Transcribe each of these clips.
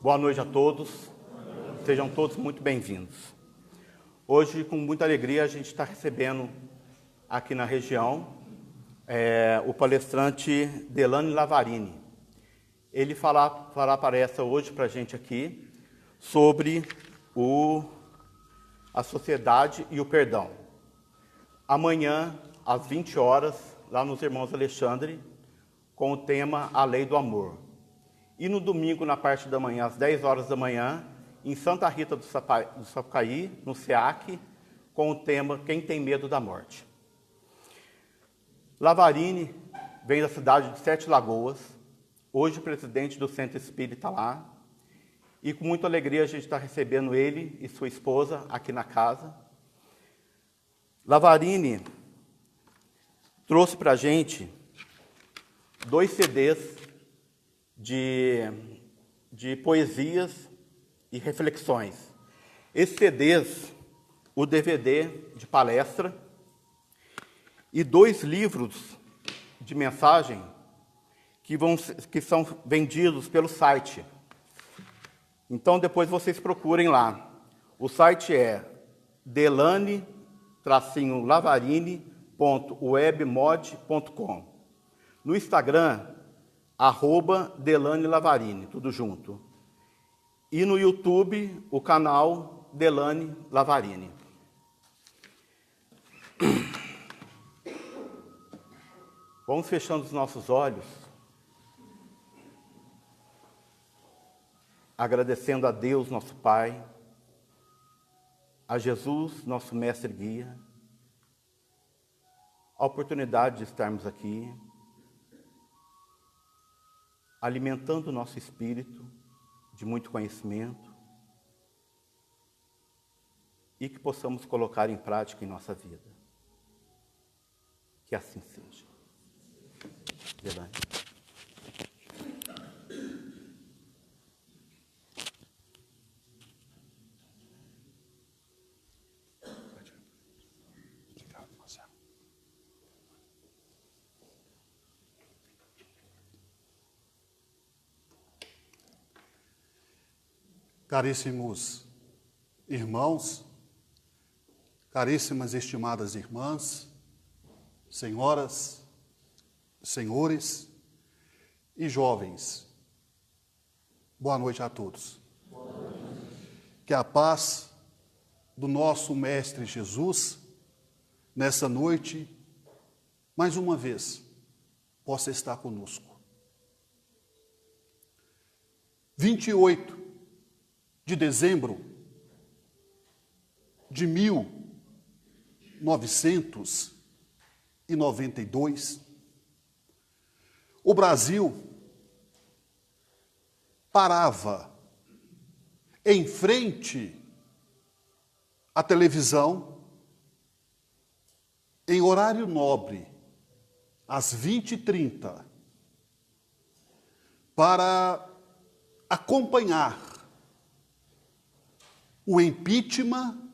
Boa noite a todos, sejam todos muito bem-vindos. Hoje, com muita alegria, a gente está recebendo aqui na região o palestrante Delane Lavarini. Ele fará palestra hoje para a gente aqui sobre a sociedade e o perdão. Amanhã, às 20 horas, lá nos Irmãos Alexandre, com o tema A Lei do Amor. E no domingo, na parte da manhã, às 10 horas da manhã, em Santa Rita do Sapucaí, no SEAC, com o tema Quem tem medo da morte. Lavarini vem da cidade de Sete Lagoas, hoje presidente do Centro Espírita lá, e com muita alegria a gente está recebendo ele e sua esposa aqui na casa. Lavarini trouxe para a gente 2 CDs de poesias e reflexões. Esses CDs, o DVD de palestra e 2 livros de mensagem que são vendidos pelo site. Então, depois vocês procurem lá. O site é delane-lavarini.webmod.com. No Instagram, @Delane Lavarini, tudo junto. E no YouTube, o canal Delane Lavarini. Vamos fechando os nossos olhos, agradecendo a Deus, nosso Pai, a Jesus, nosso mestre e guia, a oportunidade de estarmos aqui, alimentando o nosso espírito de muito conhecimento e que possamos colocar em prática em nossa vida. Que assim seja. Delane. Caríssimos irmãos, caríssimas estimadas irmãs, senhoras, senhores e jovens, boa noite a todos. Boa noite. Que a paz do nosso Mestre Jesus, nessa noite, mais uma vez, possa estar conosco. 28 de dezembro de 1992, o Brasil parava em frente à televisão, em horário nobre, às 20h30, para acompanhar o impeachment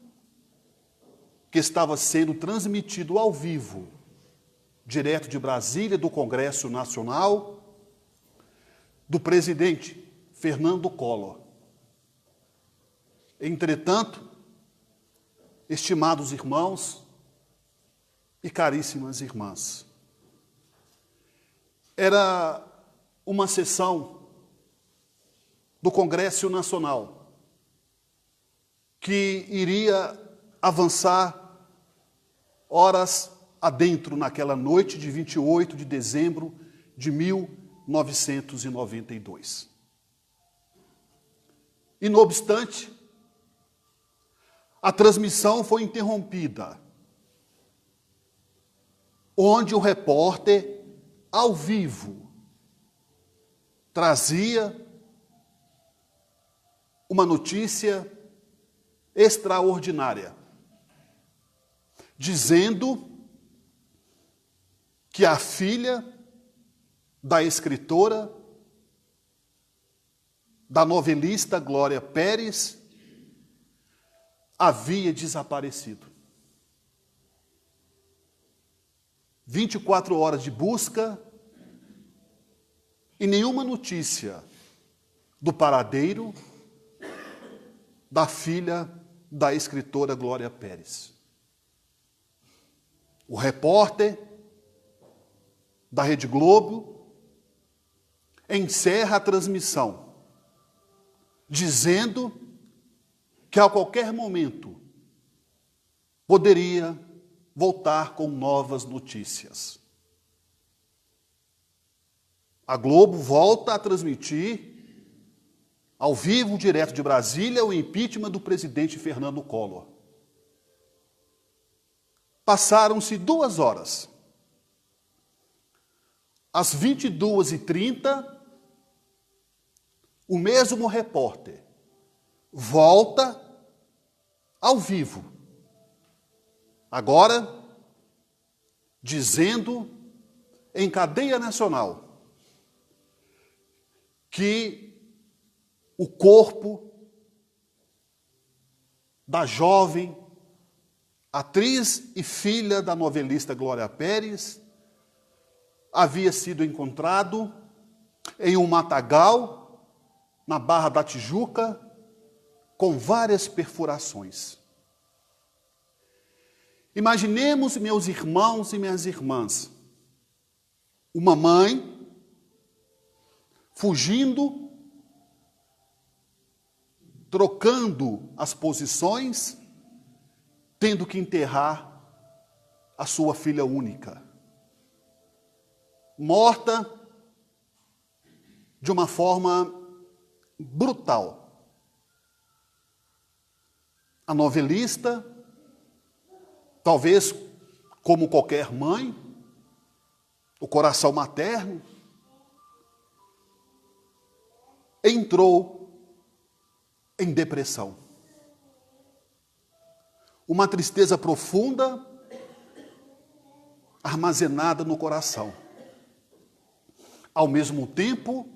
que estava sendo transmitido ao vivo, direto de Brasília, do Congresso Nacional, do presidente Fernando Collor. Entretanto, estimados irmãos e caríssimas irmãs, era uma sessão do Congresso Nacional que iria avançar horas adentro naquela noite de 28 de dezembro de 1992. E, não obstante, a transmissão foi interrompida, onde o repórter, ao vivo, trazia uma notícia extraordinária, dizendo que a filha da escritora, da novelista Glória Pérez, havia desaparecido. 24 horas de busca e nenhuma notícia do paradeiro da filha da escritora Glória Pérez. O repórter da Rede Globo encerra a transmissão, dizendo que a qualquer momento poderia voltar com novas notícias. A Globo volta a transmitir, ao vivo, direto de Brasília, o impeachment do presidente Fernando Collor. Passaram-se 2 horas. Às 22h30, o mesmo repórter volta ao vivo, agora dizendo em cadeia nacional que o corpo da jovem atriz e filha da novelista Glória Pérez havia sido encontrado em um matagal na Barra da Tijuca com várias perfurações. Imaginemos, meus irmãos e minhas irmãs, uma mãe fugindo, trocando as posições, tendo que enterrar a sua filha única, morta de uma forma brutal. A novelista, talvez como qualquer mãe, o coração materno, entrou em depressão. Uma tristeza profunda armazenada no coração. Ao mesmo tempo,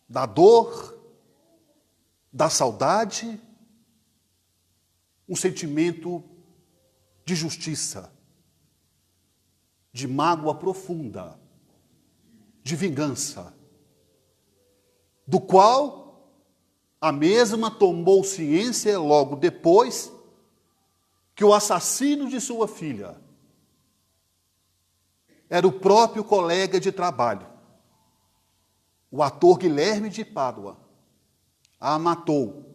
da dor, da saudade, um sentimento de justiça, de mágoa profunda, de vingança, do qual a mesma tomou ciência logo depois que o assassino de sua filha era o próprio colega de trabalho, o ator Guilherme de Pádua. A matou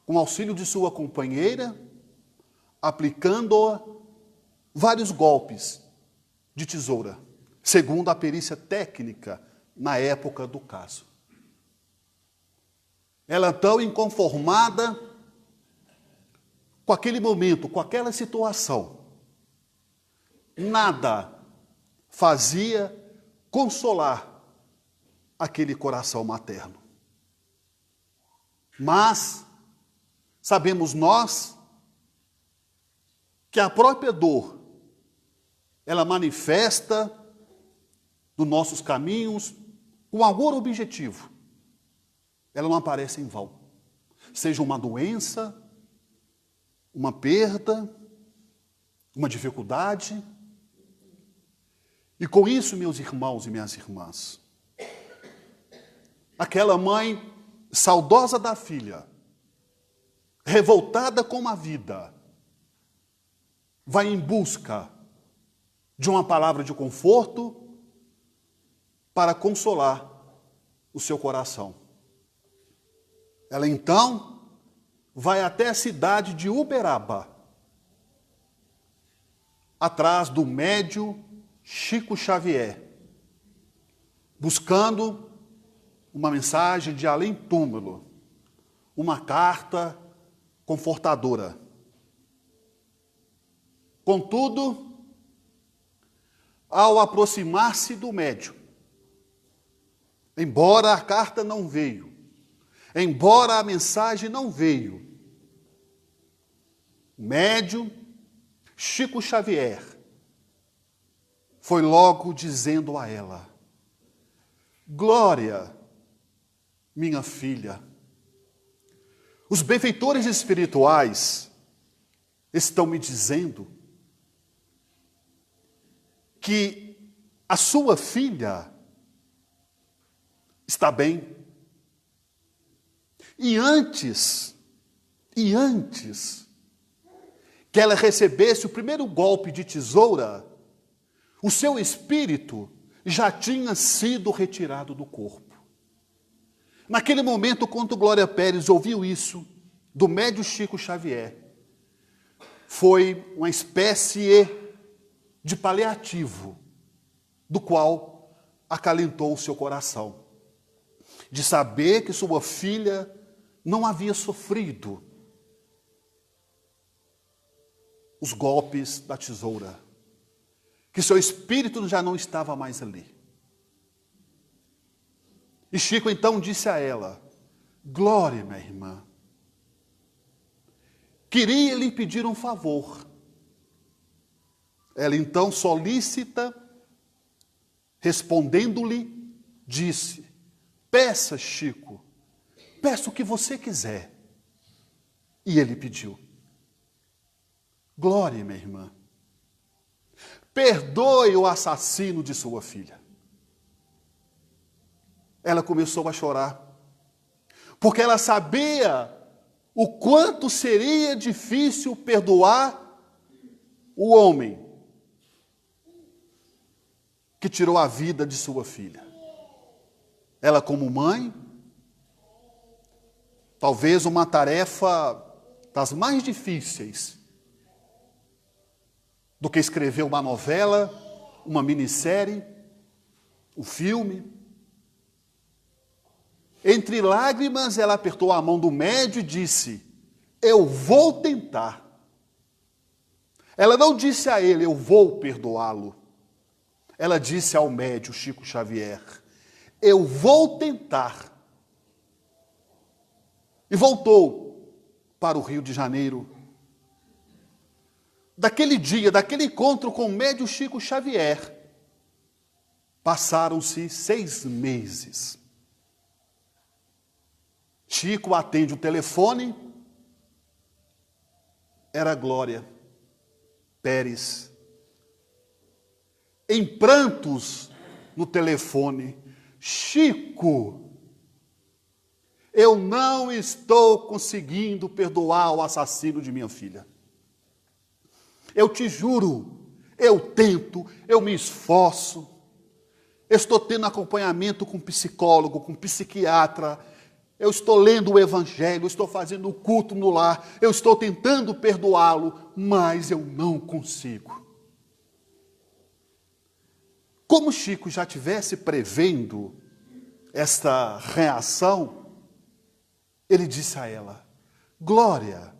com auxílio de sua companheira, aplicando-a vários golpes de tesoura, segundo a perícia técnica na época do caso. Ela, tão inconformada com aquele momento, com aquela situação, nada fazia consolar aquele coração materno. Mas sabemos nós que a própria dor, ela manifesta nos nossos caminhos com algum objetivo. Ela não aparece em vão. Seja uma doença, uma perda, uma dificuldade. E com isso, meus irmãos e minhas irmãs, aquela mãe saudosa da filha, revoltada com a vida, vai em busca de uma palavra de conforto para consolar o seu coração. Ela então vai até a cidade de Uberaba, atrás do médium Chico Xavier, buscando uma mensagem de além-túmulo, uma carta confortadora. Contudo, ao aproximar-se do médium, embora a carta não veio, embora a mensagem não veio, o médium Chico Xavier foi logo dizendo a ela: Glória, minha filha, os benfeitores espirituais estão me dizendo que a sua filha está bem. E antes que ela recebesse o primeiro golpe de tesoura, o seu espírito já tinha sido retirado do corpo. Naquele momento, quando Glória Pérez ouviu isso do médium Chico Xavier, foi uma espécie de paliativo, do qual acalentou o seu coração, de saber que sua filha não havia sofrido os golpes da tesoura, que seu espírito já não estava mais ali. E Chico então disse a ela: Glória, minha irmã, queria lhe pedir um favor. Ela então, solícita, respondendo-lhe, disse: peça, Chico, peça o que você quiser. E ele pediu: Glória, minha irmã, perdoe o assassino de sua filha. Ela começou a chorar, porque ela sabia o quanto seria difícil perdoar o homem que tirou a vida de sua filha. Ela, como mãe, talvez uma tarefa das mais difíceis do que escrever uma novela, uma minissérie, um filme. Entre lágrimas, ela apertou a mão do médium e disse: eu vou tentar. Ela não disse a ele: eu vou perdoá-lo. Ela disse ao médium Chico Xavier: eu vou tentar. E voltou para o Rio de Janeiro. Daquele dia, daquele encontro com o médium Chico Xavier, passaram-se 6 meses. Chico atende o telefone, era Glória Pérez, em prantos no telefone: Chico, eu não estou conseguindo perdoar o assassino de minha filha. Eu te juro, eu tento, eu me esforço, eu estou tendo acompanhamento com psicólogo, com psiquiatra, eu estou lendo o Evangelho, eu estou fazendo o culto no lar, eu estou tentando perdoá-lo, mas eu não consigo. Como Chico já tivesse prevendo esta reação, ele disse a ela: Glória,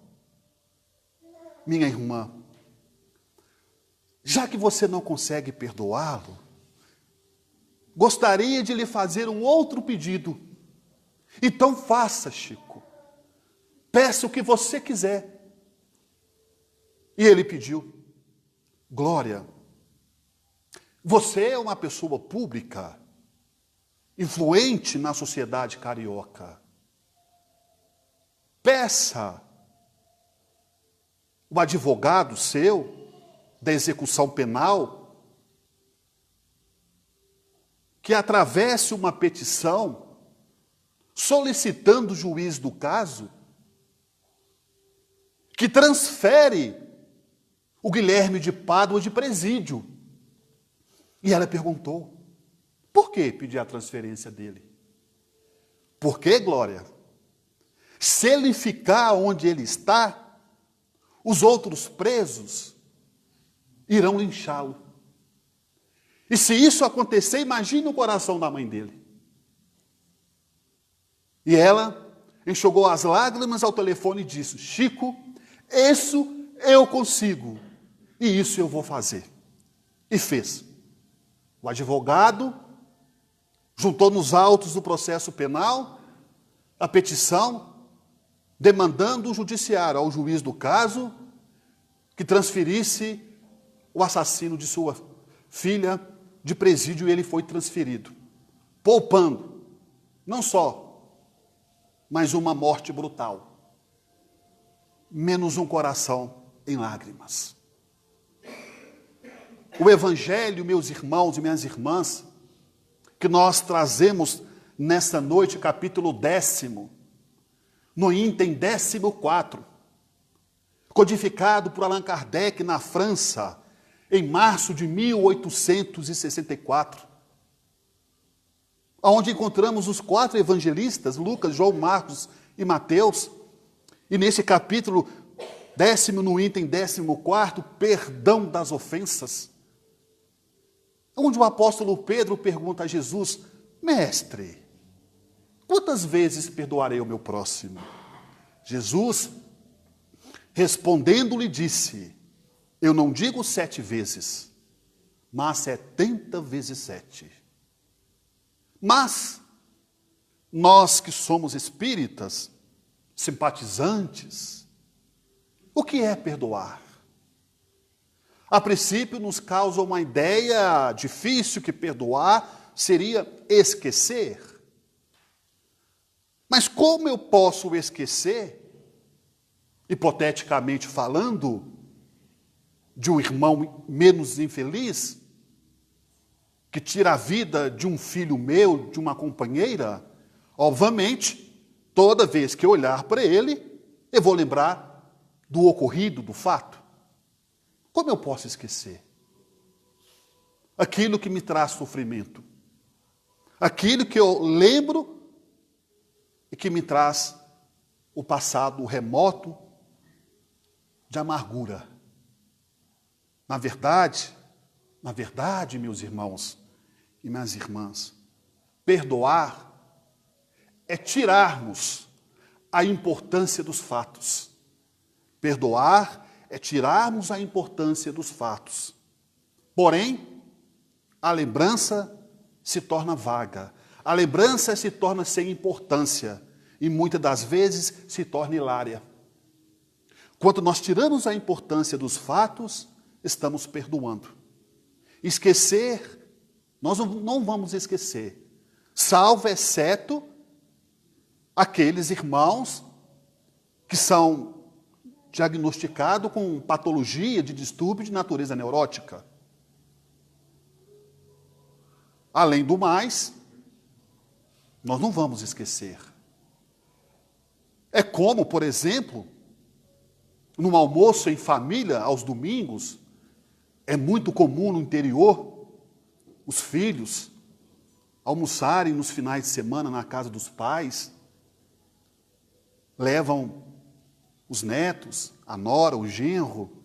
minha irmã, já que você não consegue perdoá-lo, gostaria de lhe fazer um outro pedido. Então faça, Chico. Peça o que você quiser. E ele pediu: Glória, você é uma pessoa pública, influente na sociedade carioca. Peça o advogado seu da execução penal que atravesse uma petição solicitando o juiz do caso que transfere o Guilherme de Pádua de presídio. E ela perguntou: por que pedir a transferência dele? Por que, Glória? Se ele ficar onde ele está, os outros presos irão linchá-lo. E se isso acontecer, imagine o coração da mãe dele. E ela enxugou as lágrimas ao telefone e disse: Chico, isso eu consigo, e isso eu vou fazer. E fez. O advogado juntou nos autos do processo penal a petição demandando o judiciário ao juiz do caso que transferisse o assassino de sua filha de presídio, e ele foi transferido, poupando não só mais uma morte brutal, menos um coração em lágrimas. O Evangelho, meus irmãos e minhas irmãs, que nós trazemos nessa noite, capítulo 10, no item 14, codificado por Allan Kardec na França, em março de 1864, onde encontramos os 4 evangelistas, Lucas, João, Marcos e Mateus, e nesse capítulo 10, no item 14, perdão das ofensas, onde o apóstolo Pedro pergunta a Jesus: mestre, quantas vezes perdoarei o meu próximo? Jesus, respondendo-lhe, disse: eu não digo 7 vezes, mas 70 vezes 7. Mas nós que somos espíritas, simpatizantes, o que é perdoar? A princípio nos causa uma ideia difícil, que perdoar seria esquecer. Mas como eu posso esquecer, hipoteticamente falando, de um irmão menos infeliz, que tira a vida de um filho meu, de uma companheira? Obviamente, toda vez que eu olhar para ele, eu vou lembrar do ocorrido, do fato. Como eu posso esquecer? Aquilo que me traz sofrimento. Aquilo que eu lembro e que me traz o passado remoto de amargura. Na verdade, meus irmãos e minhas irmãs, perdoar é tirarmos a importância dos fatos. Perdoar é tirarmos a importância dos fatos. Porém, a lembrança se torna vaga. A lembrança se torna sem importância e muitas das vezes se torna hilária. Quando nós tiramos a importância dos fatos, estamos perdoando. Esquecer, nós não vamos esquecer, salvo exceto aqueles irmãos que são diagnosticados com patologia de distúrbio de natureza neurótica. Além do mais, nós não vamos esquecer. É como, por exemplo, num almoço em família, aos domingos, é muito comum no interior os filhos almoçarem nos finais de semana na casa dos pais, levam os netos, a nora, o genro,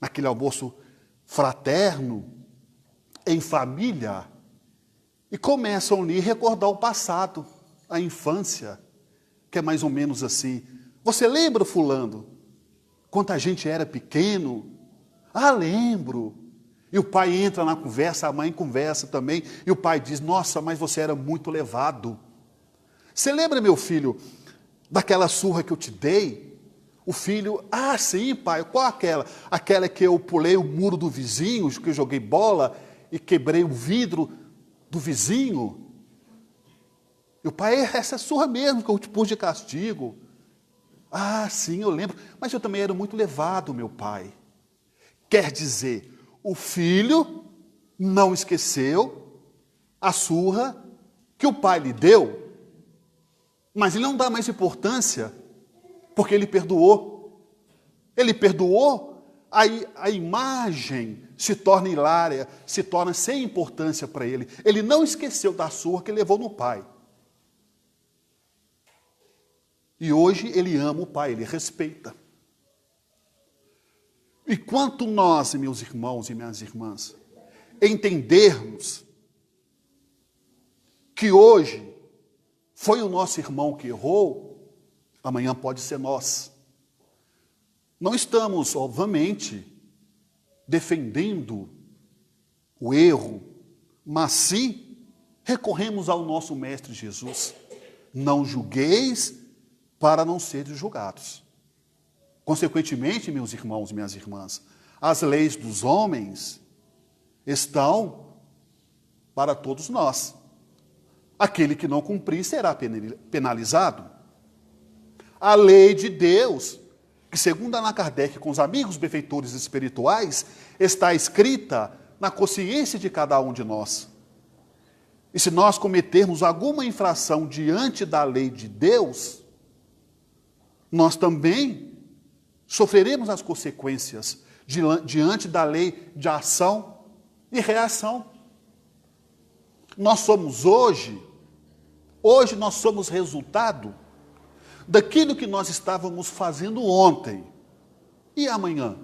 naquele almoço fraterno, em família, e começam ali a recordar o passado, a infância, que é mais ou menos assim. Você lembra, fulano, quando a gente era pequeno? Ah, lembro. E o pai entra na conversa, a mãe conversa também, e o pai diz: nossa, mas você era muito levado. Você lembra, meu filho, daquela surra que eu te dei? O filho: ah, sim, pai, qual aquela? Aquela que eu pulei o muro do vizinho, que eu joguei bola e quebrei o vidro do vizinho. E o pai: essa surra mesmo que eu te pus de castigo. Ah, sim, eu lembro, mas eu também era muito levado, meu pai. Quer dizer, o filho não esqueceu a surra que o pai lhe deu, mas ele não dá mais importância, porque ele perdoou. Ele perdoou, aí a imagem se torna hilária, se torna sem importância para ele. Ele não esqueceu da surra que levou no pai. E hoje ele ama o pai, ele respeita. E quanto nós, meus irmãos e minhas irmãs, entendermos que hoje foi o nosso irmão que errou, amanhã pode ser nós. Não estamos, obviamente, defendendo o erro, mas sim recorremos ao nosso Mestre Jesus. Não julgueis para não seres julgados. Consequentemente, meus irmãos e minhas irmãs, as leis dos homens estão para todos nós. Aquele que não cumprir será penalizado. A lei de Deus, que segundo Allan Kardec, com os amigos benfeitores espirituais, está escrita na consciência de cada um de nós. E se nós cometermos alguma infração diante da lei de Deus, nós também sofreremos as consequências diante da lei de ação e reação. Nós somos hoje nós somos resultado daquilo que nós estávamos fazendo ontem. E amanhã?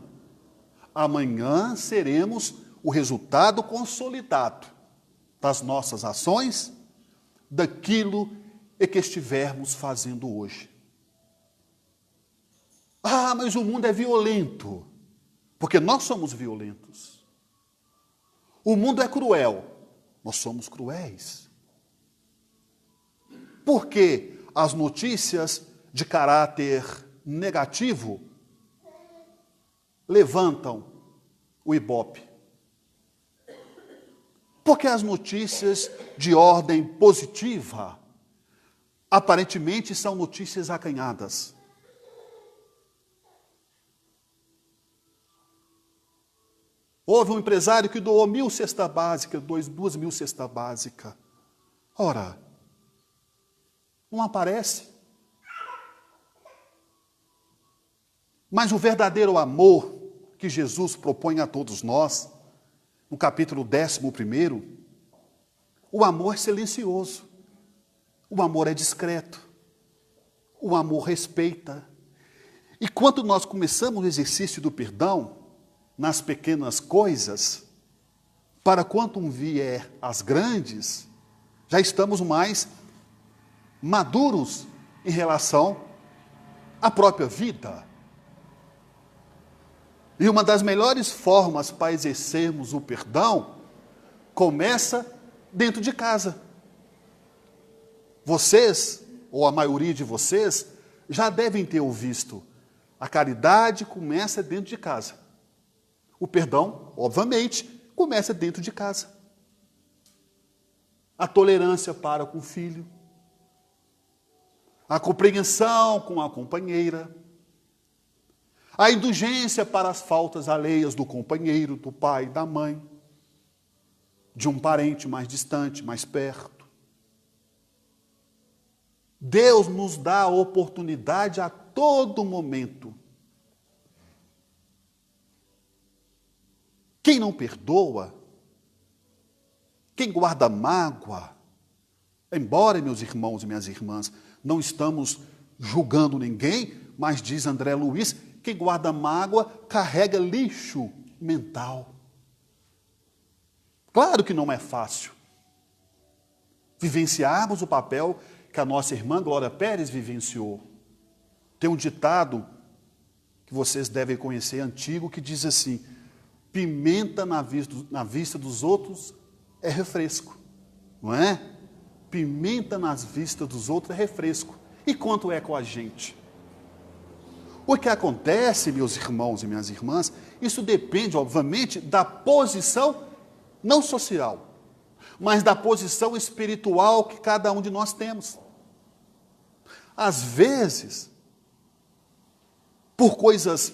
Amanhã seremos o resultado consolidado das nossas ações, daquilo que estivermos fazendo hoje. Ah, mas o mundo é violento, porque nós somos violentos. O mundo é cruel, nós somos cruéis. Por que as notícias de caráter negativo levantam o Ibope? Porque as notícias de ordem positiva aparentemente são notícias acanhadas. Houve um empresário que doou 1.000 cestas básicas, 2.000 cestas básicas. Ora, não aparece. Mas o verdadeiro amor que Jesus propõe a todos nós, no capítulo 11, o amor é silencioso, o amor é discreto, o amor respeita. E quando nós começamos o exercício do perdão, nas pequenas coisas, para quanto vier as grandes, já estamos mais maduros em relação à própria vida. E uma das melhores formas para exercermos o perdão começa dentro de casa. Vocês, ou a maioria de vocês, já devem ter visto. A caridade começa dentro de casa. O perdão, obviamente, começa dentro de casa. A tolerância para com o filho. A compreensão com a companheira. A indulgência para as faltas alheias do companheiro, do pai, da mãe, de um parente mais distante, mais perto. Deus nos dá a oportunidade a todo momento. Quem não perdoa, quem guarda mágoa, embora, meus irmãos e minhas irmãs, não estamos julgando ninguém, mas diz André Luiz, quem guarda mágoa carrega lixo mental. Claro que não é fácil vivenciarmos o papel que a nossa irmã Glória Pérez vivenciou. Tem um ditado que vocês devem conhecer, antigo, que diz assim: pimenta na vista dos outros é refresco, não é? Pimenta nas vistas dos outros é refresco. E quanto é com a gente? O que acontece, meus irmãos e minhas irmãs, isso depende, obviamente, da posição, não social, mas da posição espiritual que cada um de nós temos. Às vezes, por coisas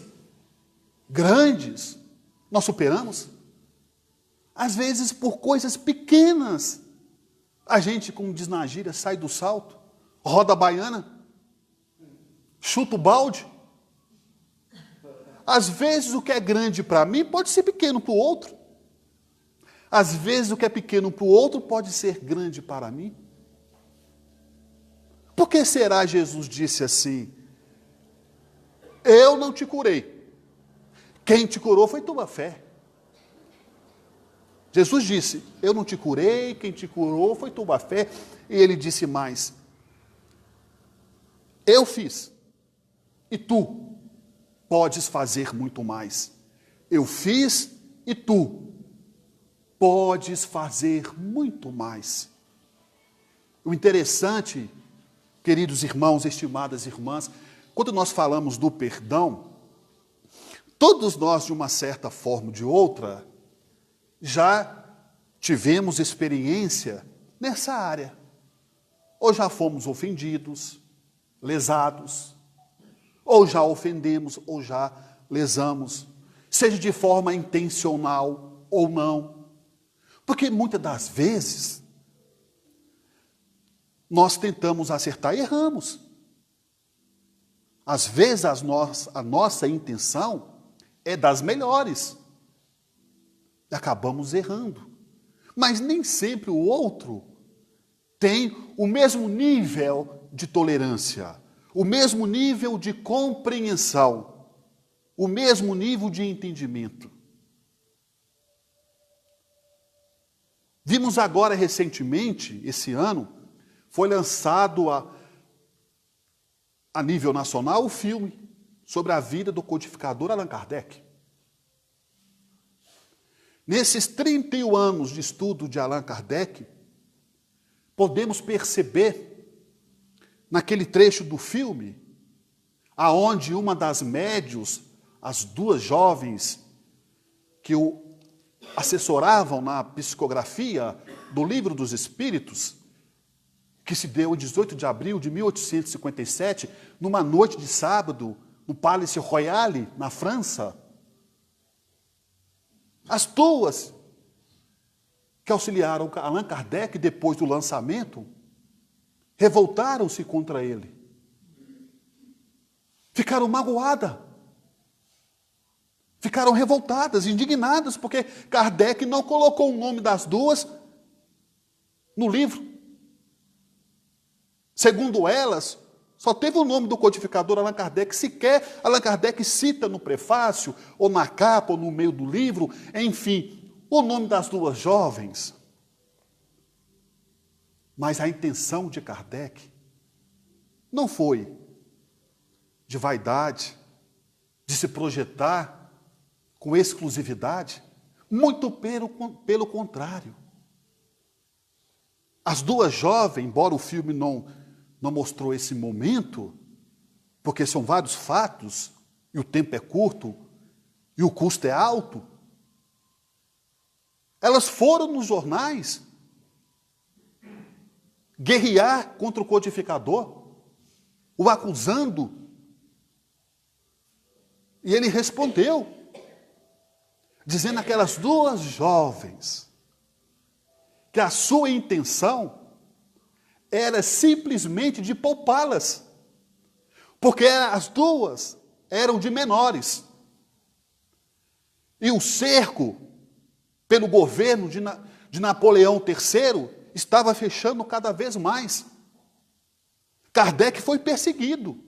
grandes, nós superamos. Às vezes, por coisas pequenas, a gente, como diz na gíria, sai do salto, roda a baiana, chuta o balde. Às vezes o que é grande para mim pode ser pequeno para o outro. Às vezes o que é pequeno para o outro pode ser grande para mim. Por que será Jesus disse assim: eu não te curei, quem te curou foi tua fé? Jesus disse: eu não te curei, quem te curou foi tua fé. E ele disse mais: eu fiz, e tu podes fazer muito mais. Eu fiz e tu podes fazer muito mais. O interessante, queridos irmãos, estimadas irmãs, quando nós falamos do perdão, todos nós, de uma certa forma ou de outra, já tivemos experiência nessa área. Ou já fomos ofendidos, lesados, ou já ofendemos, ou já lesamos, seja de forma intencional ou não. Porque muitas das vezes, nós tentamos acertar e erramos. Às vezes a nossa intenção é das melhores. E acabamos errando. Mas nem sempre o outro tem o mesmo nível de tolerância, o mesmo nível de compreensão, o mesmo nível de entendimento. Vimos agora recentemente, esse ano, foi lançado a nível nacional o filme sobre a vida do codificador Allan Kardec. Nesses 31 anos de estudo de Allan Kardec, podemos perceber, naquele trecho do filme, aonde uma das médiuns, as duas jovens que o assessoravam na psicografia do Livro dos Espíritos, que se deu em 18 de abril de 1857, numa noite de sábado, no Palais Royal, na França. As duas que auxiliaram Allan Kardec depois do lançamento, revoltaram-se contra ele. Ficaram magoadas. Ficaram revoltadas, indignadas, porque Kardec não colocou o nome das duas no livro. Segundo elas, só teve o nome do codificador Allan Kardec, sequer Allan Kardec cita no prefácio, ou na capa, ou no meio do livro, enfim, o nome das duas jovens. Mas a intenção de Kardec não foi de vaidade, de se projetar com exclusividade, muito pelo contrário. As duas jovens, embora o filme não mostrou esse momento, porque são vários fatos, e o tempo é curto, e o custo é alto, elas foram nos jornais guerrear contra o codificador, o acusando, e ele respondeu, dizendo aquelas duas jovens que a sua intenção era simplesmente de poupá-las, porque as duas eram de menores. E o cerco pelo governo de Napoleão III estava fechando cada vez mais. Kardec foi perseguido.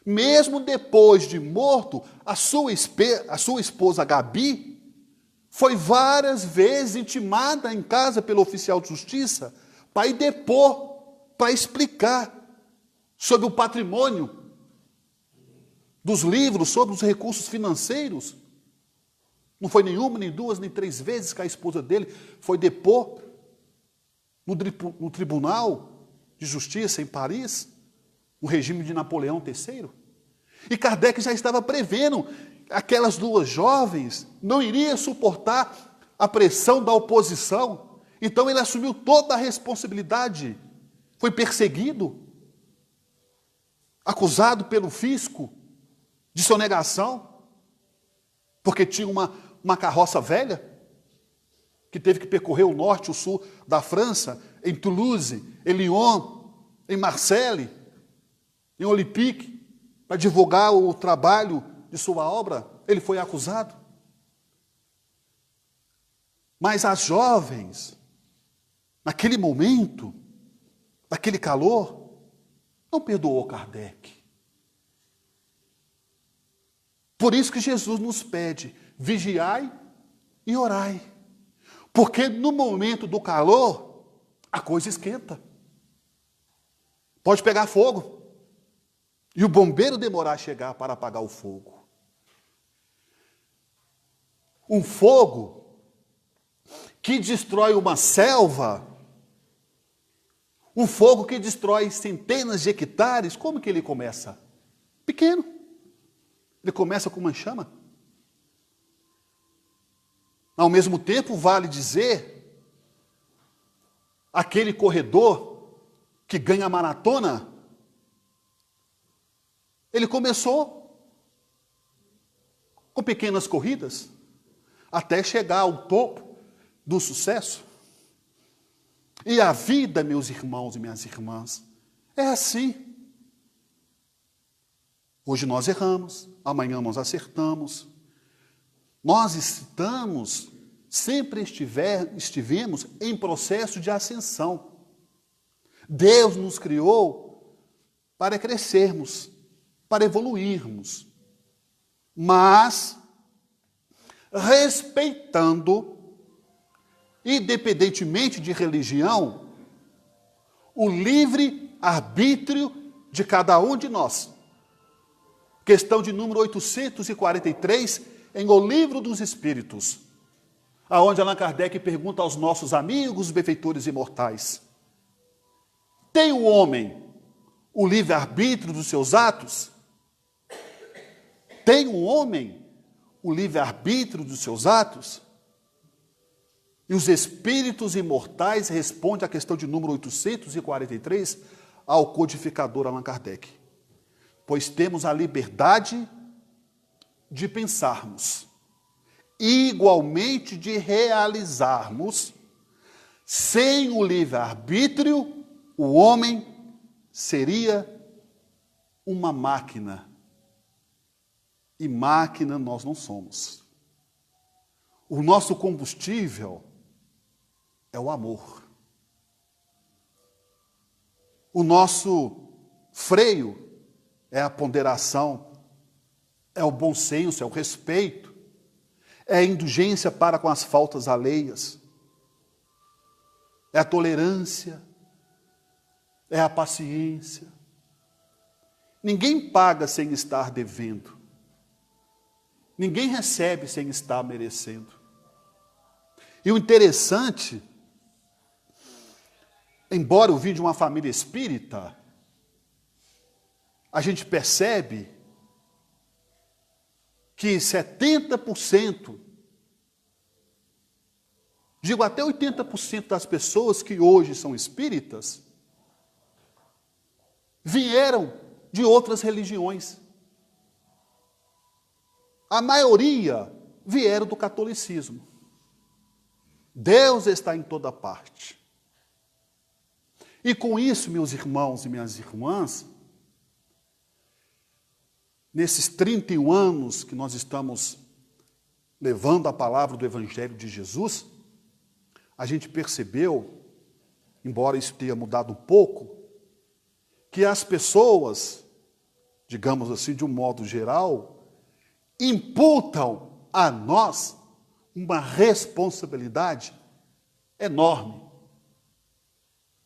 Mesmo depois de morto, a sua esposa Gabi foi várias vezes intimada em casa pelo oficial de justiça para ir depor, para explicar sobre o patrimônio dos livros, sobre os recursos financeiros. Não foi nenhuma, nem duas, nem três vezes que a esposa dele foi depor no Tribunal de Justiça em Paris, no regime de Napoleão III. E Kardec já estava prevendo aquelas duas jovens não iriam suportar a pressão da oposição. Então ele assumiu toda a responsabilidade. Foi perseguido, acusado pelo fisco de sonegação, porque tinha uma carroça velha que teve que percorrer o norte e o sul da França, em Toulouse, em Lyon, em Marseille, em Olympique, para divulgar o trabalho de sua obra. Ele foi acusado. Mas as jovens, naquele momento, naquele calor, não perdoou Kardec. Por isso que Jesus nos pede, vigiai e orai. Porque no momento do calor, a coisa esquenta. Pode pegar fogo. E o bombeiro demorar a chegar para apagar o fogo. Um fogo que destrói uma selva, um fogo que destrói centenas de hectares, como que ele começa? Pequeno. Ele começa com uma chama. Ao mesmo tempo, vale dizer, aquele corredor que ganha a maratona, ele começou com pequenas corridas, até chegar ao topo do sucesso. E a vida, meus irmãos e minhas irmãs, é assim. Hoje nós erramos, amanhã nós acertamos. Nós sempre estivemos em processo de ascensão. Deus nos criou para crescermos, para evoluirmos, mas respeitando, independentemente de religião, o livre arbítrio de cada um de nós. Questão de número 843, em O Livro dos Espíritos, aonde Allan Kardec pergunta aos nossos amigos benfeitores imortais: tem o homem o livre-arbítrio dos seus atos? Tem o homem o livre-arbítrio dos seus atos? E os espíritos imortais respondem à questão de número 843 ao codificador Allan Kardec: pois temos a liberdade de pensarmos, e igualmente de realizarmos. Sem o livre-arbítrio, o homem seria uma máquina. E máquina nós não somos. O nosso combustível é o amor. O nosso freio é a ponderação, é o bom senso, é o respeito, é a indulgência para com as faltas alheias, é a tolerância, é a paciência. Ninguém paga sem estar devendo. Ninguém recebe sem estar merecendo. E o interessante, embora eu vim de uma família espírita, a gente percebe que 70%, digo até 80% das pessoas que hoje são espíritas, vieram de outras religiões. A maioria vieram do catolicismo. Deus está em toda parte. E com isso, meus irmãos e minhas irmãs, nesses 31 anos que nós estamos levando a palavra do Evangelho de Jesus, a gente percebeu, embora isso tenha mudado um pouco, que as pessoas, digamos assim, de um modo geral, imputam a nós uma responsabilidade enorme,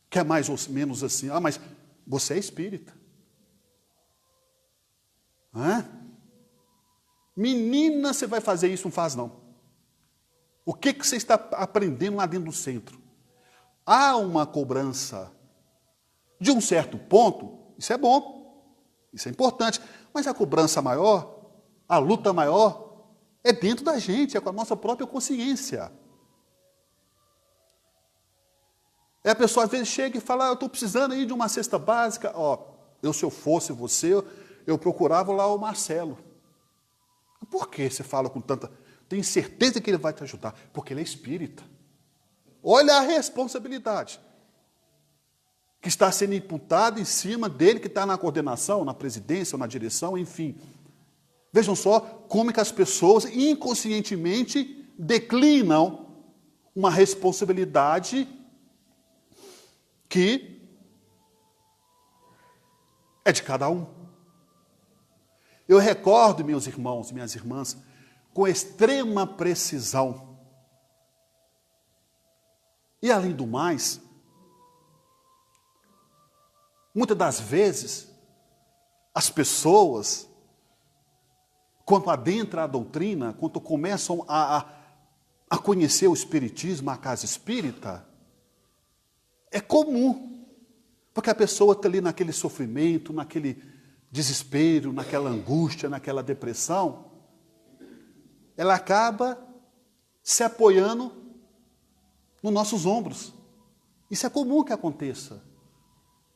que é mais ou menos assim: ah, mas você é espírita. Hã? Menina, você vai fazer isso? Não faz, não. O que você está aprendendo lá dentro do centro? Há uma cobrança. De um certo ponto, isso é bom, isso é importante, mas a cobrança maior, a luta maior, é dentro da gente, é com a nossa própria consciência. A pessoa às vezes chega e fala: eu estou precisando aí de uma cesta básica. Se eu fosse você, eu procurava lá o Marcelo. Por que você fala com tanta... Tenho certeza que ele vai te ajudar, porque ele é espírita. Olha a responsabilidade que está sendo imputada em cima dele, que está na coordenação, na presidência, ou na direção, enfim. Vejam só como é que as pessoas inconscientemente declinam uma responsabilidade que é de cada um. Eu recordo, meus irmãos e minhas irmãs, com extrema precisão. E além do mais, muitas das vezes, as pessoas, quando adentram a doutrina, quando começam a conhecer o espiritismo, a casa espírita, é comum, porque a pessoa está ali naquele sofrimento, naquele desespero, naquela angústia, naquela depressão, ela acaba se apoiando nos nossos ombros. Isso é comum que aconteça,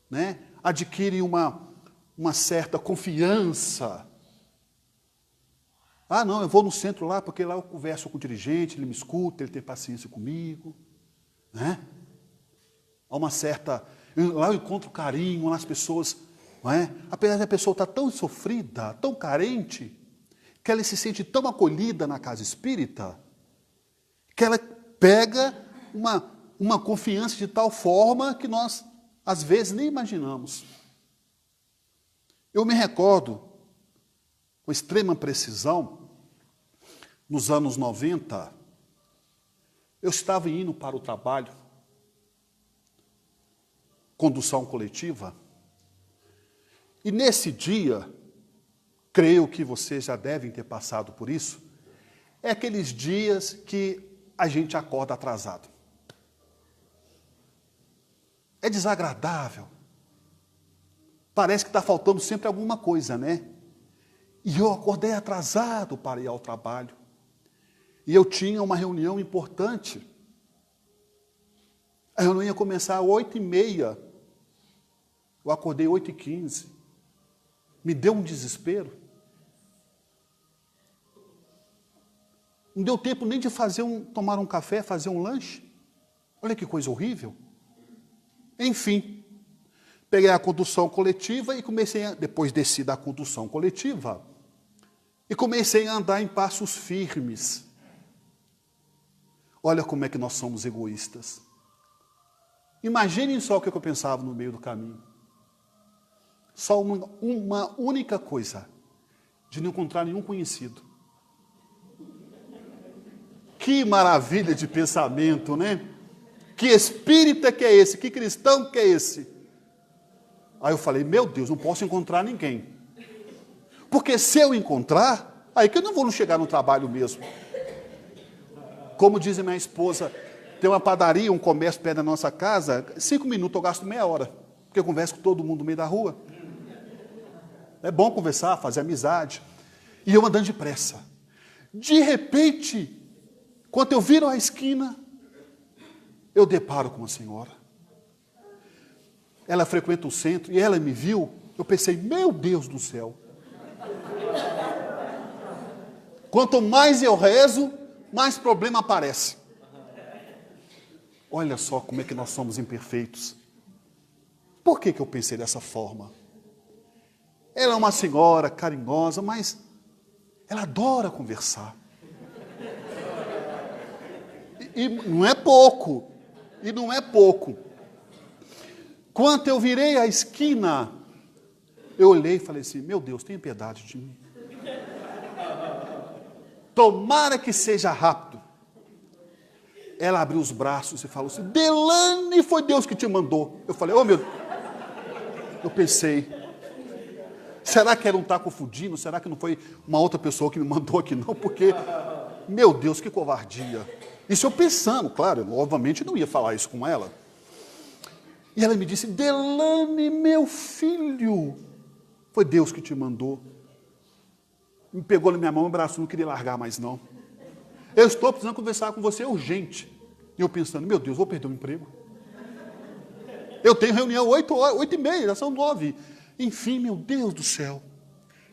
né? Adquire uma certa confiança. Ah, não, eu vou no centro lá, porque lá eu converso com o dirigente, ele me escuta, ele tem paciência comigo, né? há uma certa... Lá eu encontro carinho, lá as pessoas... Não é? Apesar de a pessoa estar tão sofrida, tão carente, que ela se sente tão acolhida na casa espírita, que ela pega uma confiança de tal forma que nós, às vezes, nem imaginamos. Eu me recordo, com extrema precisão, nos anos 90, eu estava indo para o trabalho, condução coletiva, e nesse dia, creio que vocês já devem ter passado por isso, é aqueles dias que a gente acorda atrasado. É desagradável. Parece que está faltando sempre alguma coisa, né? E eu acordei atrasado para ir ao trabalho. E eu tinha uma reunião importante. A reunião ia começar às 8h30. Eu acordei 8h15. Me deu um desespero. Não deu tempo nem de tomar um café, fazer um lanche. Olha que coisa horrível. Enfim, peguei a condução coletiva e depois desci da condução coletiva, e comecei a andar em passos firmes. Olha como é que nós somos egoístas. Imaginem só o que eu pensava no meio do caminho. Só uma única coisa, de não encontrar nenhum conhecido. Que maravilha de pensamento, né? Que espírita que é esse? Que cristão que é esse? Aí eu falei, meu Deus, não posso encontrar ninguém. Porque se eu encontrar, aí que eu não vou chegar no trabalho mesmo. Como diz a minha esposa, tem uma padaria, um comércio perto da nossa casa, 5 minutos eu gasto meia hora, porque eu converso com todo mundo no meio da rua. É bom conversar, fazer amizade. E eu andando depressa. De repente, quando eu viro a esquina, eu deparo com uma senhora. Ela frequenta o centro e ela me viu. Eu pensei, meu Deus do céu. Quanto mais eu rezo, mais problema aparece. Olha só como é que nós somos imperfeitos. Por que eu pensei dessa forma? Ela é uma senhora carinhosa, mas ela adora conversar. E não é pouco. E não é pouco. Quando eu virei a esquina, eu olhei e falei assim, meu Deus, tenha piedade de mim. Tomara que seja rápido. Ela abriu os braços e falou assim, Delane, foi Deus que te mandou. Eu falei, oh meu Deus. Eu pensei, será que ela não está confundindo? Será que não foi uma outra pessoa que me mandou aqui não? Porque, meu Deus, que covardia. Isso eu pensando, claro, eu, obviamente não ia falar isso com ela. E ela me disse, Delane, meu filho, foi Deus que te mandou. Me pegou na minha mão, me abraçou, não queria largar mais não. Eu estou precisando conversar com você urgente. E eu pensando, meu Deus, vou perder o emprego. Eu tenho reunião 8h30, já são 9. Enfim, meu Deus do céu.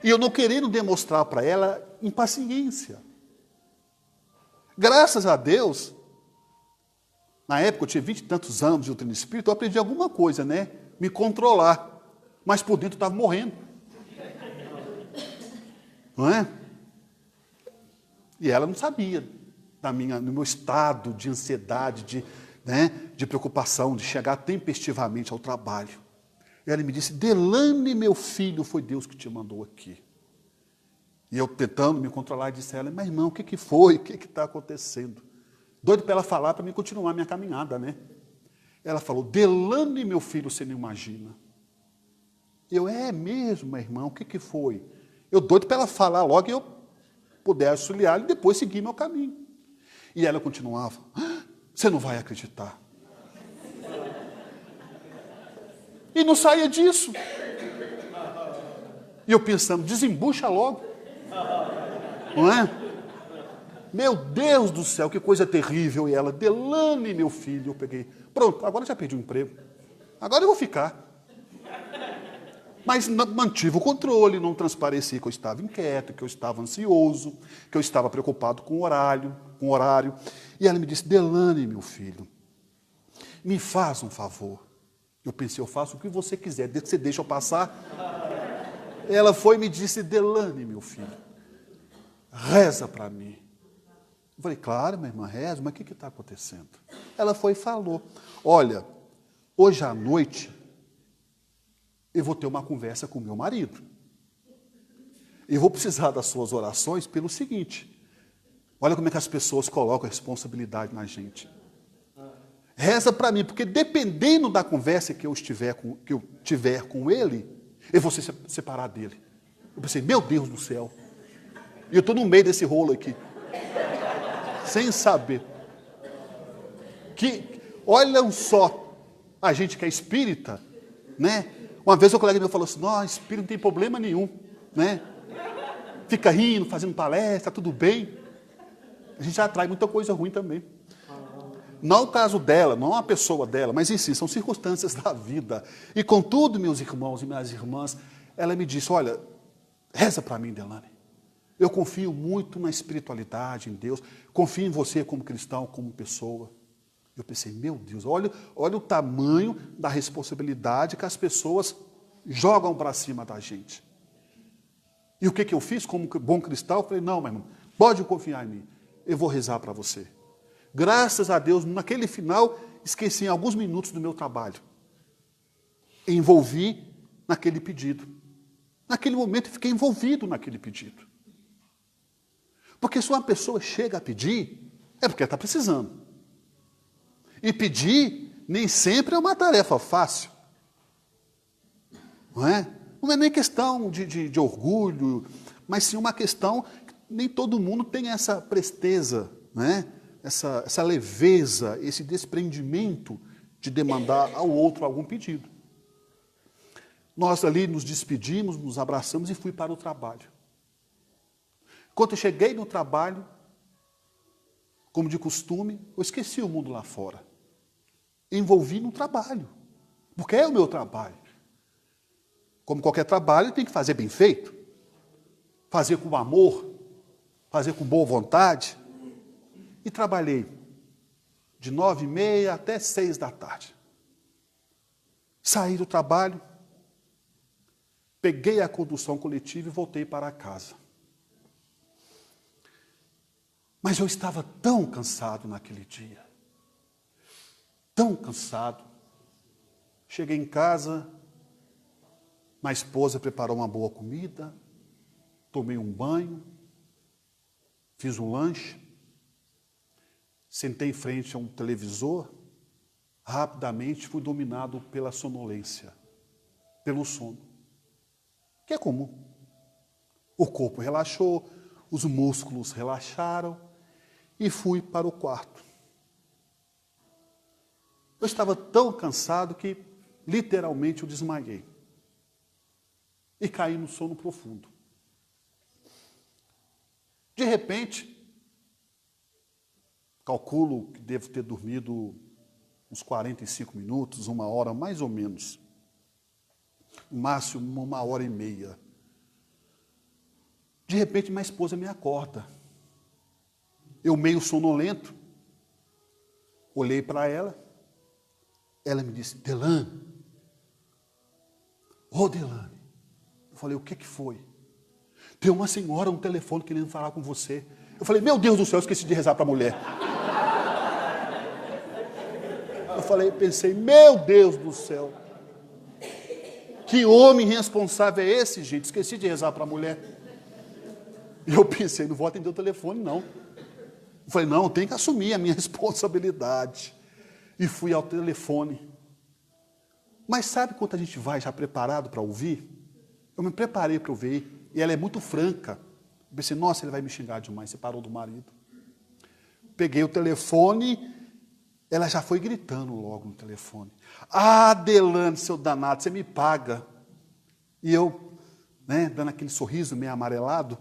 E eu não querendo demonstrar para ela impaciência. Graças a Deus, na época eu tinha 20 e tantos anos de doutrina espírita, eu aprendi alguma coisa, né? Me controlar. Mas por dentro eu estava morrendo. Não é? E ela não sabia no meu estado de ansiedade, de preocupação, de chegar tempestivamente ao trabalho. E ela me disse, Delane, meu filho, foi Deus que te mandou aqui. E eu tentando me controlar, disse a ela, mas irmão, o que foi? O que está acontecendo? Doido para ela falar, para mim continuar minha caminhada, né? Ela falou, Delane, meu filho, você não imagina. Eu, é mesmo, irmão, o que foi? Eu doido para ela falar logo e eu puder auxiliar e depois seguir meu caminho. E ela continuava, você não vai acreditar. E não saía disso. E eu pensando, desembucha logo. Não é? Meu Deus do céu, que coisa terrível. E ela, Delane, meu filho, eu peguei. Pronto, agora já perdi o emprego. Agora eu vou ficar. Mas mantive o controle, não transpareci que eu estava inquieto, que eu estava ansioso, que eu estava preocupado com o horário. E ela me disse, Delane, meu filho, me faz um favor. Eu pensei, eu faço o que você quiser, desde que você deixa eu passar. Ela foi e me disse, Delane, meu filho, reza para mim. Eu falei, claro, minha irmã, reza, mas o que está acontecendo? Ela foi e falou, olha, hoje à noite eu vou ter uma conversa com meu marido. Eu vou precisar das suas orações pelo seguinte, olha como é que as pessoas colocam a responsabilidade na gente. Reza para mim, porque dependendo da conversa que eu tiver com ele, eu vou se separar dele. Eu pensei, meu Deus do céu, e eu estou no meio desse rolo aqui, sem saber. Que, olha só, a gente que é espírita, né? Uma vez um colega meu falou assim, não, espírito não tem problema nenhum, né? Fica rindo, fazendo palestra, tudo bem. A gente atrai muita coisa ruim também. Não o caso dela, não a pessoa dela, mas em si, são circunstâncias da vida. E contudo, meus irmãos e minhas irmãs, ela me disse, olha, reza para mim, Delane. Eu confio muito na espiritualidade, em Deus. Confio em você como cristão, como pessoa. Eu pensei, meu Deus, olha o tamanho da responsabilidade que as pessoas jogam para cima da gente. E o que eu fiz como bom cristão? Eu falei, não, meu irmão, pode confiar em mim. Eu vou rezar para você. Graças a Deus, naquele final, esqueci em alguns minutos do meu trabalho. Envolvi naquele pedido. Naquele momento, eu fiquei envolvido naquele pedido. Porque se uma pessoa chega a pedir, é porque ela está precisando. E pedir nem sempre é uma tarefa fácil. Não é? Não é nem questão de orgulho, mas sim uma questão que nem todo mundo tem essa presteza, né? Essa leveza, esse desprendimento de demandar ao outro algum pedido. Nós ali nos despedimos, nos abraçamos e fui para o trabalho. Quando eu cheguei no trabalho, como de costume, eu esqueci o mundo lá fora. Envolvi no trabalho, porque é o meu trabalho. Como qualquer trabalho, tem que fazer bem feito, fazer com amor, fazer com boa vontade. E trabalhei de 9h30 até 6 da tarde. Saí do trabalho, peguei a condução coletiva e voltei para casa. Mas eu estava tão cansado naquele dia. Tão cansado. Cheguei em casa, minha esposa preparou uma boa comida, tomei um banho, fiz um lanche, sentei em frente a um televisor, rapidamente fui dominado pela sonolência, pelo sono, que é comum. O corpo relaxou, os músculos relaxaram e fui para o quarto. Eu estava tão cansado que literalmente eu desmaiei e caí no sono profundo. De repente, calculo que devo ter dormido uns 45 minutos, 1 hora, mais ou menos. No máximo, 1h30. De repente, minha esposa me acorda. Eu meio sonolento, olhei para ela, ela me disse, Delane. Ô, Delane. Eu falei, o que foi? Tem uma senhora no telefone querendo falar com você. Eu falei, meu Deus do céu, eu esqueci de rezar para a mulher. Eu pensei, meu Deus do céu. Que homem irresponsável é esse, gente? Esqueci de rezar para a mulher. E eu pensei, não vou atender o telefone, não. Eu falei, não, eu tenho que assumir a minha responsabilidade. E fui ao telefone. Mas sabe quando a gente vai já preparado para ouvir? Eu me preparei para ouvir. E ela é muito franca. Eu pensei, nossa, ele vai me xingar demais, separou do marido. Peguei o telefone, ela já foi gritando logo no telefone. Ah, Delane, seu danado, você me paga. E eu, dando aquele sorriso meio amarelado,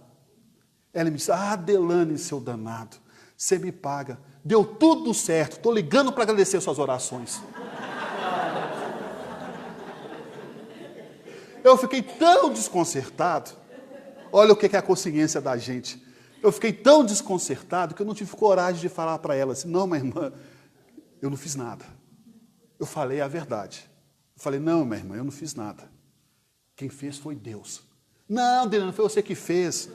ela me disse, ah, Delane, seu danado, você me paga. Deu tudo certo, estou ligando para agradecer suas orações. Eu fiquei tão desconcertado. Olha o que é a consciência da gente. Eu fiquei tão desconcertado que eu não tive coragem de falar para ela assim, não, minha irmã, eu não fiz nada. eu falei a verdade. Eu falei, não, minha irmã, eu não fiz nada. Quem fez foi Deus. Não, Delano, foi você que fez.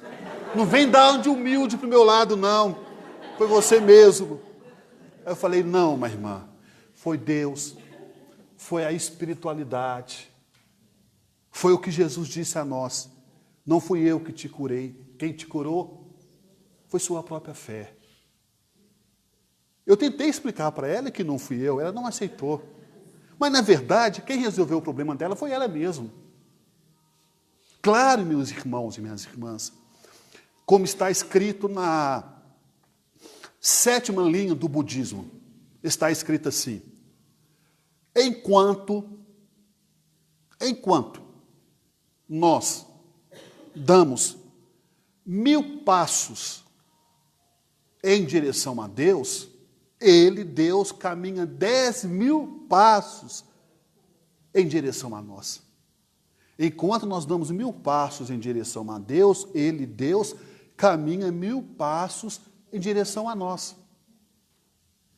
Não vem dar de humilde para o meu lado, não. Foi você mesmo. Aí eu falei, não, minha irmã, foi Deus. Foi a espiritualidade. Foi o que Jesus disse a nós. Não fui eu que te curei. Quem te curou foi sua própria fé. Eu tentei explicar para ela que não fui eu, ela não aceitou. Mas, na verdade, quem resolveu o problema dela foi ela mesma. Claro, meus irmãos e minhas irmãs, como está escrito na 7ª linha do budismo, está escrito assim: enquanto nós damos 1000 passos em direção a Deus, Deus, caminha 10.000 passos em direção a nós. Enquanto nós damos 1000 passos em direção a Deus, Deus, caminha 1000 passos em direção a nós.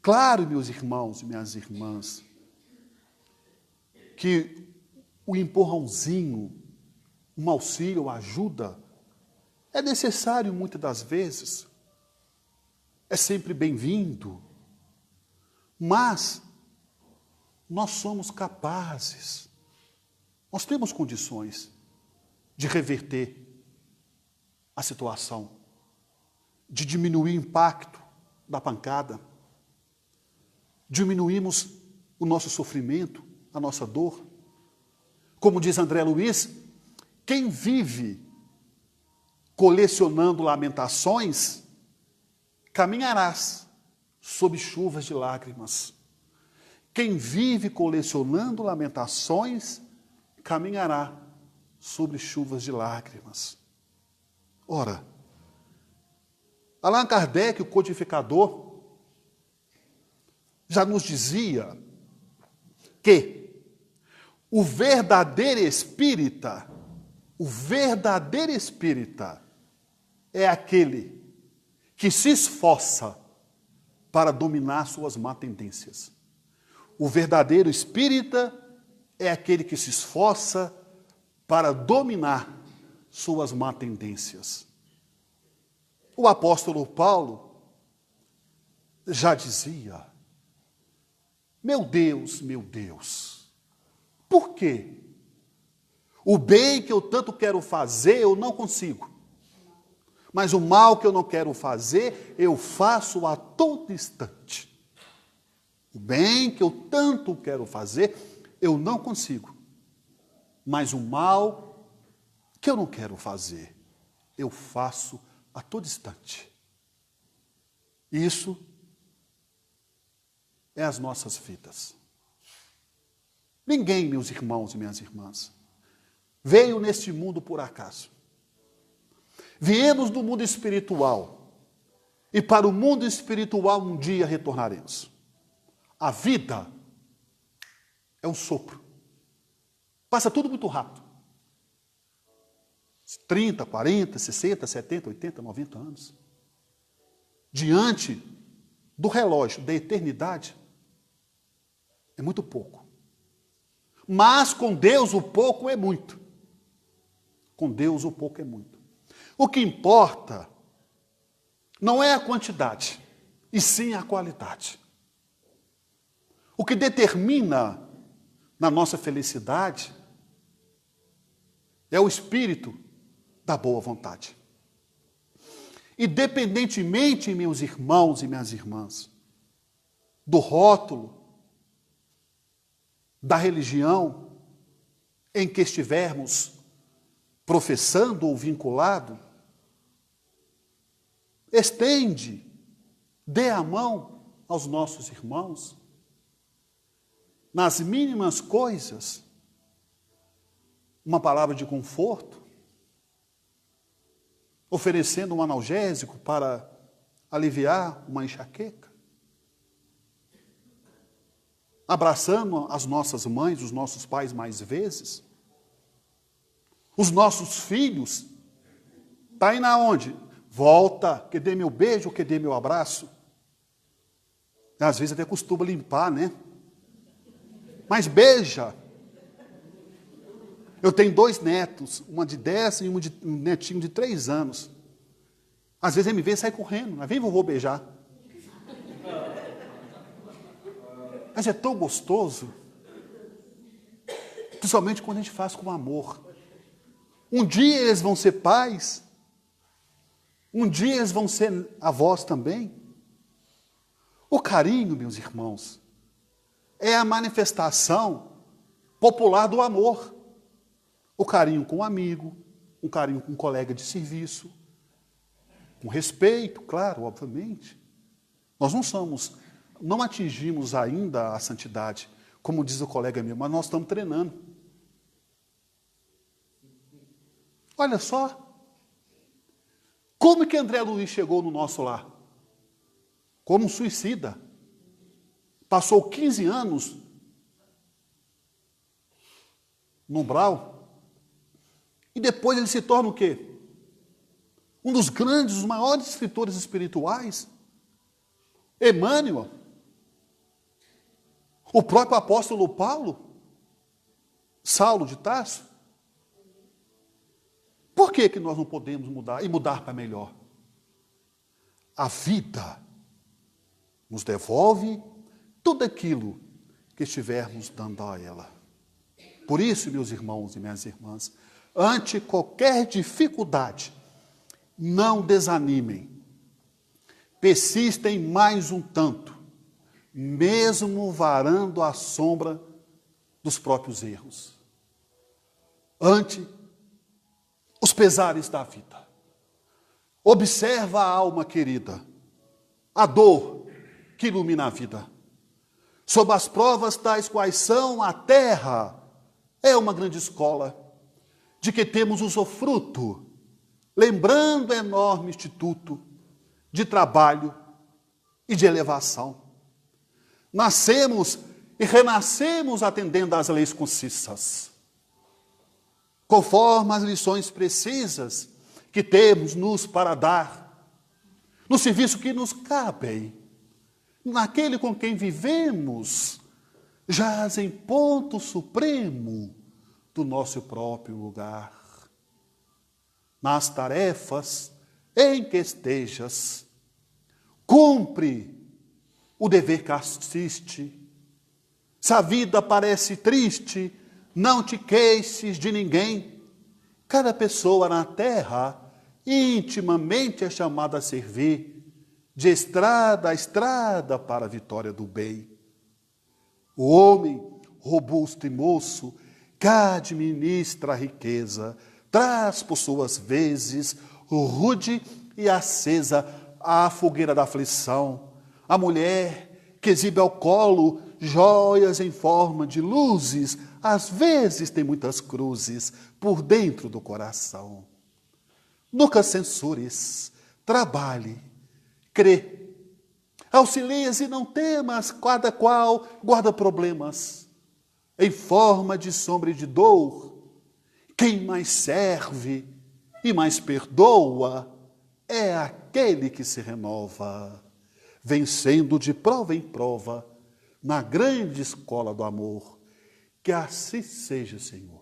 Claro, meus irmãos e minhas irmãs, que o empurrãozinho, um auxílio, uma ajuda, é necessário muitas das vezes, é sempre bem-vindo, mas nós somos capazes, nós temos condições de reverter a situação, de diminuir o impacto da pancada, diminuímos o nosso sofrimento, a nossa dor. Como diz André Luiz, quem vive colecionando lamentações, caminharás sob chuvas de lágrimas. Quem vive colecionando lamentações, caminhará sobre chuvas de lágrimas. Ora, Allan Kardec, o codificador, já nos dizia que o verdadeiro espírita é aquele que se esforça para dominar suas má tendências. O verdadeiro espírita é aquele que se esforça para dominar suas má tendências. O apóstolo Paulo já dizia: meu Deus, por quê? O bem que eu tanto quero fazer, eu não consigo. Mas o mal que eu não quero fazer, eu faço a todo instante. O bem que eu tanto quero fazer, eu não consigo. Mas o mal que eu não quero fazer, eu faço a todo instante. Isso é as nossas vidas. Ninguém, meus irmãos e minhas irmãs, veio neste mundo por acaso. Viemos do mundo espiritual e para o mundo espiritual um dia retornaremos. A vida é um sopro. Passa tudo muito rápido. 30, 40, 60, 70, 80, 90 anos. Diante do relógio da eternidade, é muito pouco. Mas com Deus o pouco é muito. Com Deus o pouco é muito. O que importa não é a quantidade, e sim a qualidade. O que determina na nossa felicidade é o espírito da boa vontade. Independentemente, meus irmãos e minhas irmãs, do rótulo, da religião em que estivermos professando ou vinculado, estende, dê a mão aos nossos irmãos, nas mínimas coisas, uma palavra de conforto, oferecendo um analgésico para aliviar uma enxaqueca, abraçando as nossas mães, os nossos pais mais vezes, os nossos filhos, está indo aonde? Volta, que dê meu beijo, que dê meu abraço. Às vezes até costuma limpar, né? mas beija. Eu tenho 2 netos, uma de 10 e um netinho de 3 anos. Às vezes ele me vê e sai correndo, mas vem vovô beijar. Mas é tão gostoso, principalmente quando a gente faz com amor. Um dia eles vão ser pais, um dia eles vão ser avós também. O carinho, meus irmãos, é a manifestação popular do amor. O carinho com um amigo, um carinho com um colega de serviço, com respeito, claro, obviamente. Nós não atingimos ainda a santidade, como diz o colega meu, mas nós estamos treinando. Olha só, como que André Luiz chegou no nosso lar? Como um suicida. Passou 15 anos no umbral. E depois ele se torna o quê? Um dos grandes, os maiores escritores espirituais. Emmanuel. O próprio apóstolo Paulo. Saulo de Tarso. Por que nós não podemos mudar e mudar para melhor? A vida nos devolve tudo aquilo que estivermos dando a ela. Por isso, meus irmãos e minhas irmãs, ante qualquer dificuldade, não desanimem. Persistem mais um tanto, mesmo varando a sombra dos próprios erros. Ante os pesares da vida. Observa a alma querida, a dor que ilumina a vida. Sob as provas tais quais são, a terra é uma grande escola, de que temos usufruto, lembrando enorme instituto de trabalho e de elevação. Nascemos e renascemos atendendo às leis concisas, conforme as lições precisas que temos nos para dar, no serviço que nos cabe, naquele com quem vivemos, jaz em ponto supremo do nosso próprio lugar. Nas tarefas em que estejas, cumpre o dever que assiste. Se a vida parece triste, não te queixes de ninguém. Cada pessoa na terra intimamente é chamada a servir, de estrada a estrada para a vitória do bem. O homem robusto e moço, que administra a riqueza, traz por suas vezes rude e acesa a fogueira da aflição. A mulher que exibe ao colo joias em forma de luzes, às vezes tem muitas cruzes por dentro do coração. Nunca censures, trabalhe, crê. Auxilias e não temas, cada qual guarda problemas. Em forma de sombra e de dor, quem mais serve e mais perdoa é aquele que se renova, vencendo de prova em prova na grande escola do amor. Que assim seja, Senhor.